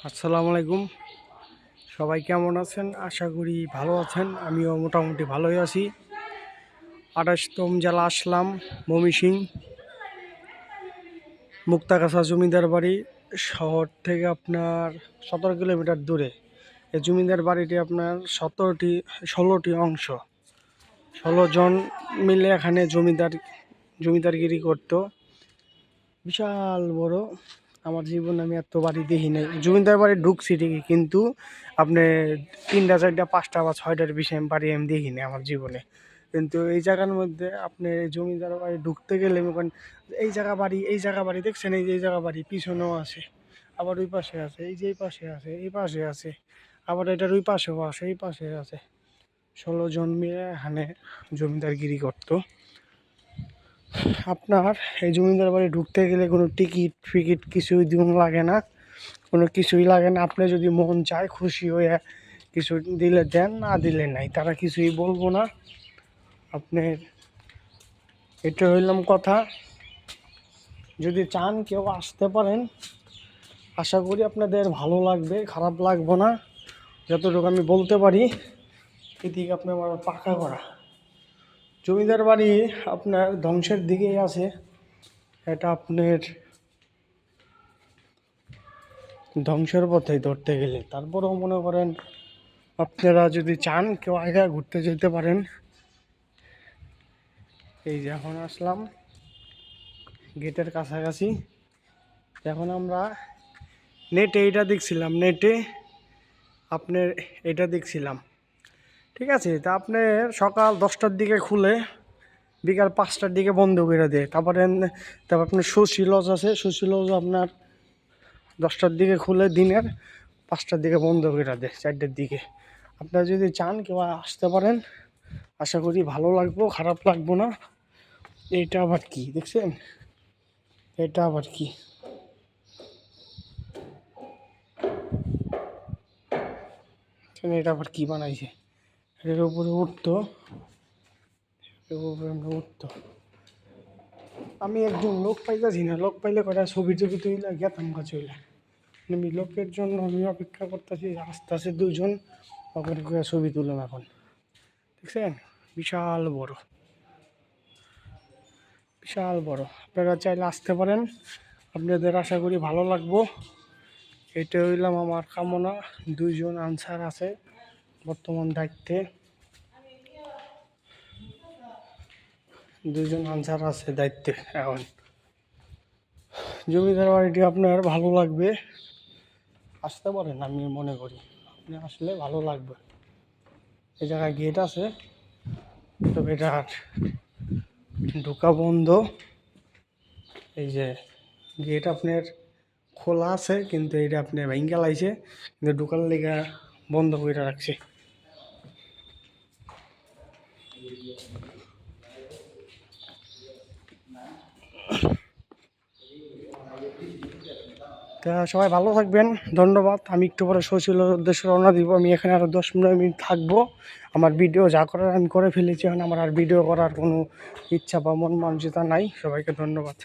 আসসালামু আলাইকুম। সবাই কেমন আছেন? আশা করি ভালো আছেন। আমিও মোটামুটি ভালোই আছি। ২৮তম জেলা আসলাম, ময়মনসিং, মুক্তাগাছা জমিদার বাড়ি শহর থেকে আপনার ১৭ কিলোমিটার দূরে। এই জমিদার বাড়িটি আপনার ১৬টি অংশ, ১৬ জন মিলে এখানে জমিদারগিরি করতো। বিশাল বড়। আমার জীবনে আমি এত বাড়ি দেখি নাই। জমিদার বাড়ি ঢুকছি ঠিকই, কিন্তু আপনি ৩টা ৪টা ৫টা বা ৬টার বেশি আমি বাড়ি আমি দেখিনি আমার জীবনে। কিন্তু এই জায়গার মধ্যে আপনি জমিদার বাড়ি ঢুকতে গেলে মনে করেন এই জায়গা বাড়ি দেখছেন, এই যে এই জায়গা বাড়ি পিছনেও আছে, আবার ওই পাশে আছে, এই যে এই পাশে আছে, এই পাশে আছে, আবার এটার ওই পাশেও আছে, এই পাশে আছে। ১৬ জন মিলে এখানে জমিদারগিরি করতো। আপনার এই জমিদার বাড়ি ঢুকতে গেলে কোনো টিকিট ফিকিট কিছুই লাগে না, কোনো কিছুই লাগে না। আপনি যদি মন চায় খুশি হয়ে কিছু দিলে দেন, না দিলে নাই, তারা কিছুই বলবো না আপনার। এটা হইলাম কথা। যদি চান কেউ আসতে পারেন, আশা করি আপনাদের ভালো লাগবে, খারাপ লাগবে না। যতটুকু আমি বলতে পারি এদিকে আপনার পাকা করা জমিদার বাড়ি আপনার ধ্বংসের দিকেই আছে। এটা আপনার ধ্বংসের পথেই ধরতে গেলে। তারপরেও মনে করেন আপনারা যদি চান কেউ আগে ঘুরতে যেতে পারেন। এই যে এখন আসলাম গেটের কাছাকাছি। এখন আমরা নেটে এটা দেখছিলাম, ঠিক আছে। তা আপনি সকাল 10টার দিকে খুলে বিকাল 5টার দিকে বন্ধ করে দেয়। তারপর আপনার শশী লজ আছে, শশী লজ আপনার 10টার দিকে খুলে দিনের 5টার দিকে বন্ধ করে দেয়, 4টার দিকে। আপনারা যদি চান কেউ আসতে পারেন, আশা করি ভালো লাগবো, খারাপ লাগবো না। এটা আবার কি দেখছেন? এটা আবার কি? এটা আবার কি বানাইছে? এর উপরে উঠতো, আমি একজন লোক পাইতেছি না। লোক পাইলে কটা ছবি টবি তুইলা গেতাম গা চইলা। আমি লোকের জন্য আমি অপেক্ষা করতেছি, আসতেছে 2জন, ওখানে করে ছবি তুললাম। এখন দেখছেন বিশাল বড়, বিশাল বড়। আপনারা চাইলে আসতে পারেন, আপনাদের আশা করি ভালো লাগবো। এটা হইলাম আমার কামনা। 2জন আনসার আছে বর্তমান দায়িত্বে, 2জন আনসার আছে দায়িত্বে এখন। জমিদার বাড়িটি আপনার ভালো লাগবে, আসতে পারেন। আমি মনে করি আপনি আসলে ভালো লাগবে। এই জায়গায় গেট আছে, তবে এটা ঢোকা বন্ধ। এই যে গেট আপনার খোলা আছে, কিন্তু এটা আপনি ভাঙ্গা লাইছে, কিন্তু ঢোকার লেগে বন্ধ করে রাখছে। তা সবাই ভালো থাকবেন, ধন্যবাদ। আমি একটু পরে শশীলের উদ্দেশ্যে রওনা দিব। আমি এখানে আরও 10-15 মিনিট থাকবো। আমার ভিডিও যা করার আমি করে ফেলেছি, এখন আমার আর ভিডিও করার কোনো ইচ্ছা বা মন মানসিকতা নাই। সবাইকে ধন্যবাদ।